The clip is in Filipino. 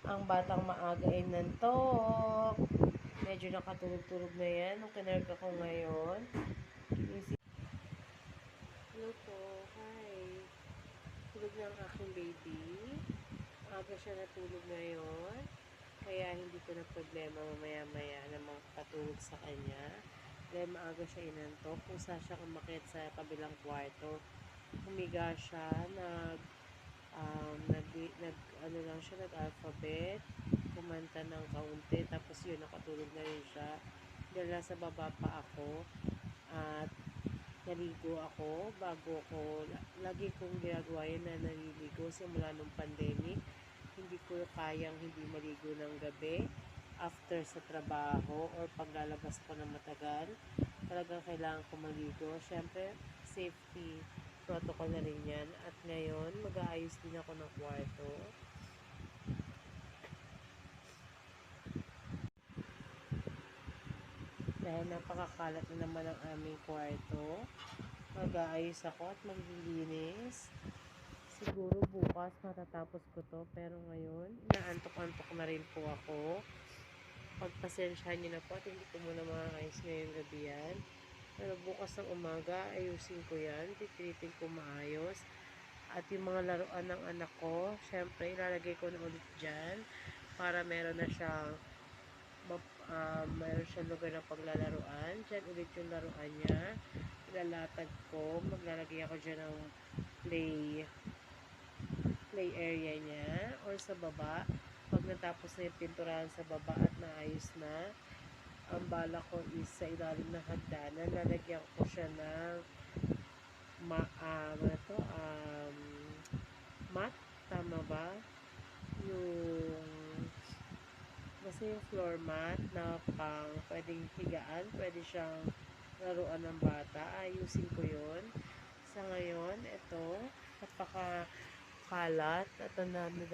Ang batang maaga ay nantok. Medyo nakatulog-tulog na yan. Nung kinarga ko ngayon. Hello po. Hi. Tulog na ang aking baby. Aga siya natulog ngayon. Kaya hindi ko na problema mamaya-maya na makatulog sa kanya. Dahil maaga siya inantok. Kung saan siya umakit sa kabilang kwarto. Humiga siya. Ano lang siya, nag-alphabet. Kumanta ng kaunti. Tapos yun, nakatulog na rin siya. Dahil nasa baba pa ako. At naligo ako bago ko, lagi kong ginagawa yan na naliligo simula nung pandemic. Hindi ko kayang hindi maligo ng gabi after sa trabaho or paglalabas ko ng matagal. Talagang kailangan ko maligo. Siyempre, safety protocol na rin yan. At ngayon, mag-aayos din ako ng kwarto. Dahil napakakalat na naman ang aming kwarto. Mag-aayos ako at maglilinis. Siguro bukas matatapos ko to. Pero ngayon, inaantok-antok na rin po ako. Pagpasensyahan nyo na po at hindi ko muna maayos ngayong gabi yan. Pero bukas ng umaga, ayusin ko yan. Pipilitin ko maayos. At yung mga laruan ng anak ko, syempre, ilalagay ko na ulit dyan. Para meron siyang lugar ng paglalaruan. Dyan ulit yung laruan niya. Ilalatag ko. Maglalagay ako dyan ng play area niya. Or sa baba. Pag natapos na yung pinturahan sa baba at naayos na, ang bala ko is sa ilalim ng hagdanan. Lalagyan ko siya ng mat. Tama ba? Basta yung floor mat na pang pwedeng higaan, pwede siyang laruan ng bata. Ayusin ko yun. Sa ngayon, ito, napaka kalat at ang dami